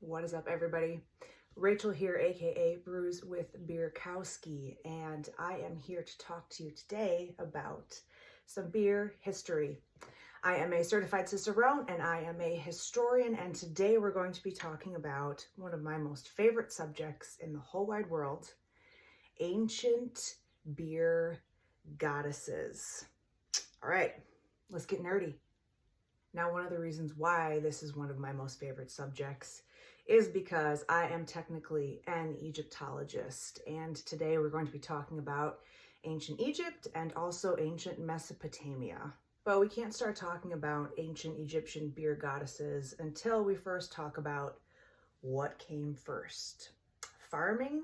What is up, everybody? Rachel here, aka Brews with Beerkowski, and I am here to talk to you today about some beer history. I am a certified cicerone and I am a historian, and today we're going to be talking about one of my most favorite subjects in the whole wide world: ancient beer goddesses. All right, let's get nerdy. Now, one of the reasons why this is one of my most favorite subjects is because I am technically an Egyptologist, and today we're going to be talking about ancient Egypt and also ancient Mesopotamia. But we can't start talking about ancient Egyptian beer goddesses until we first talk about what came first: farming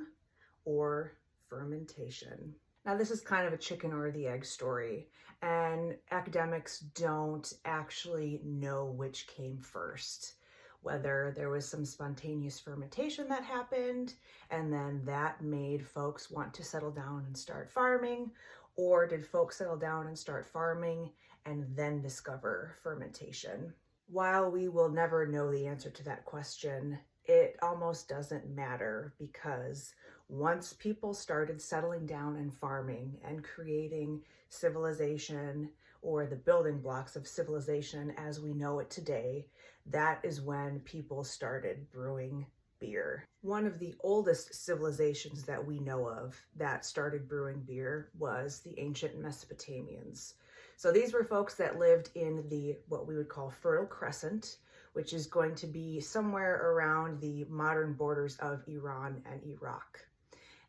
or fermentation. Now, this is kind of a chicken or the egg story, and academics don't actually know which came first. Whether there was some spontaneous fermentation that happened, and then that made folks want to settle down and start farming, or did folks settle down and start farming and then discover fermentation? While we will never know the answer to that question, it almost doesn't matter, because once people started settling down and farming and creating civilization, or the building blocks of civilization as we know it today, that is when people started brewing beer. One of the oldest civilizations that we know of that started brewing beer was the ancient Mesopotamians. So these were folks that lived in the what we would call Fertile Crescent, which is going to be somewhere around the modern borders of Iran and Iraq.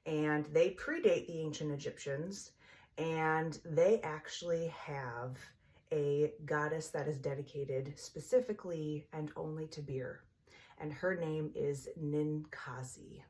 And they predate the ancient Egyptians, and they actually have a goddess that is dedicated specifically and only to beer, and her name is Ninkasi.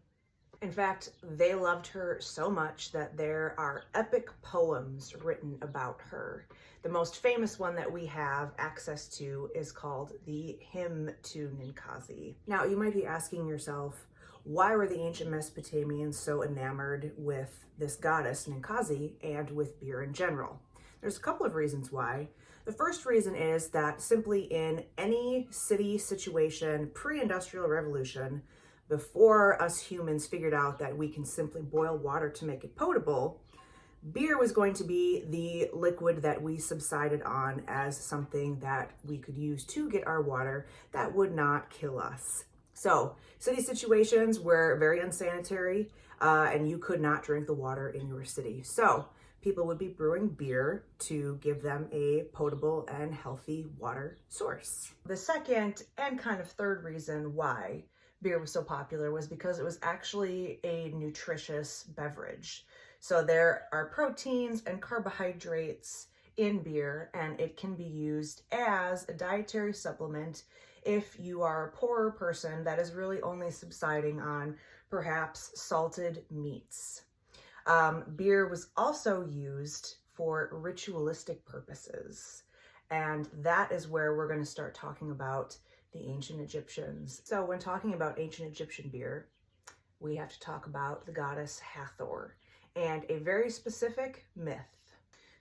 In fact, they loved her so much that there are epic poems written about her. The most famous one that we have access to is called the Hymn to Ninkasi. Now, you might be asking yourself, why were the ancient Mesopotamians so enamored with this goddess Ninkasi and with beer in general? There's a couple of reasons why. The first reason is that simply in any city situation pre-industrial revolution, before us humans figured out that we can simply boil water to make it potable, beer was going to be the liquid that we subsided on as something that we could use to get our water that would not kill us. So city situations were very unsanitary, and you could not drink the water in your city. So people would be brewing beer to give them a potable and healthy water source. The second and kind of third reason why beer was so popular was because it was actually a nutritious beverage. So there are proteins and carbohydrates in beer, and it can be used as a dietary supplement if you are a poorer person that is really only subsiding on perhaps salted meats. Beer was also used for ritualistic purposes, and that is where we're going to start talking about the ancient Egyptians. So when talking about ancient Egyptian beer, we have to talk about the goddess Hathor and a very specific myth.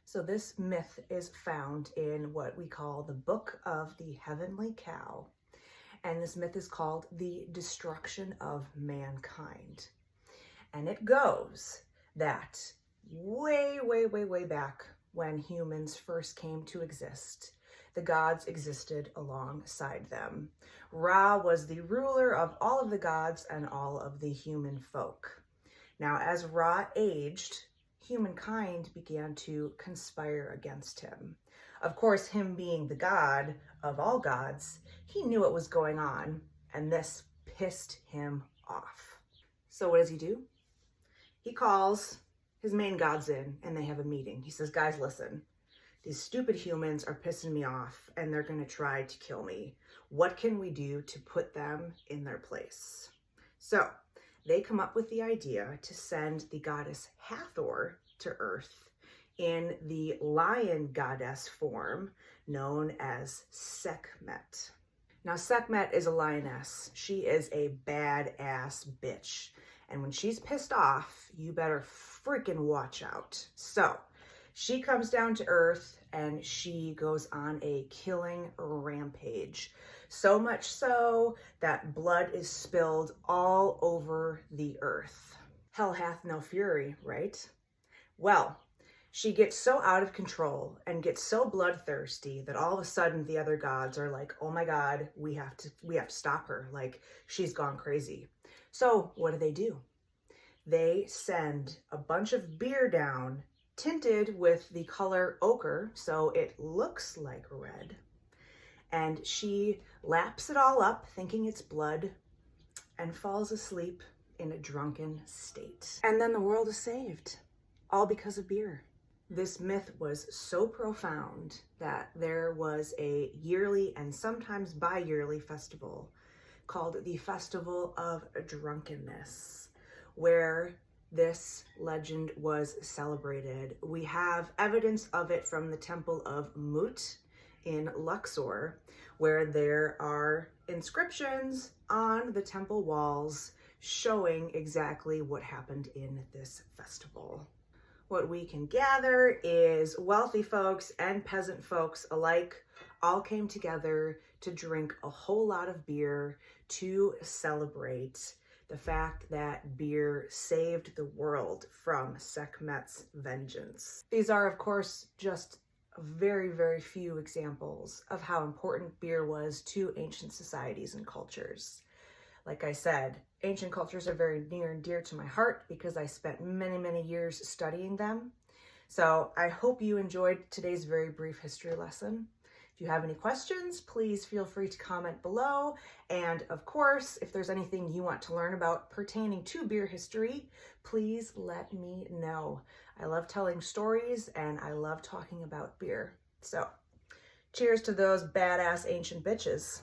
So this myth is found in what we call the Book of the Heavenly Cow, and this myth is called the Destruction of Mankind. And it goes that way back when humans first came to exist, the gods existed alongside them. Ra was the ruler of all of the gods and all of the human folk. Now, as Ra aged, humankind began to conspire against him. Of course, him being the god of all gods, he knew what was going on, and this pissed him off. So what does he do? He calls his main gods in, and they have a meeting. He says, guys, listen, these stupid humans are pissing me off, and they're going to try to kill me. What can we do to put them in their place? So they come up with the idea to send the goddess Hathor to Earth in the lion goddess form known as Sekhmet. Now, Sekhmet is a lioness. She is a badass bitch. And when she's pissed off, you better freaking watch out. So she comes down to Earth and she goes on a killing rampage. So much so that blood is spilled all over the earth. Hell hath no fury, right? Well, she gets so out of control and gets so bloodthirsty that all of a sudden the other gods are like, oh my God, we have to stop her. Like, she's gone crazy. So what do? They send a bunch of beer down, tinted with the color ochre, so it looks like red. And she laps it all up, thinking it's blood, and falls asleep in a drunken state. And then the world is saved, all because of beer. This myth was so profound that there was a yearly and sometimes bi-yearly festival called the Festival of Drunkenness, where this legend was celebrated. We have evidence of it from the Temple of Mut in Luxor, where there are inscriptions on the temple walls showing exactly what happened in this festival. What we can gather is wealthy folks and peasant folks alike all came together to drink a whole lot of beer to celebrate the fact that beer saved the world from Sekhmet's vengeance. These are, of course, just very, very few examples of how important beer was to ancient societies and cultures. Like I said, ancient cultures are very near and dear to my heart because I spent many, many years studying them. So I hope you enjoyed today's very brief history lesson. If you have any questions, please feel free to comment below. And of course, if there's anything you want to learn about pertaining to beer history, please let me know. I love telling stories and I love talking about beer. So cheers to those badass ancient bitches.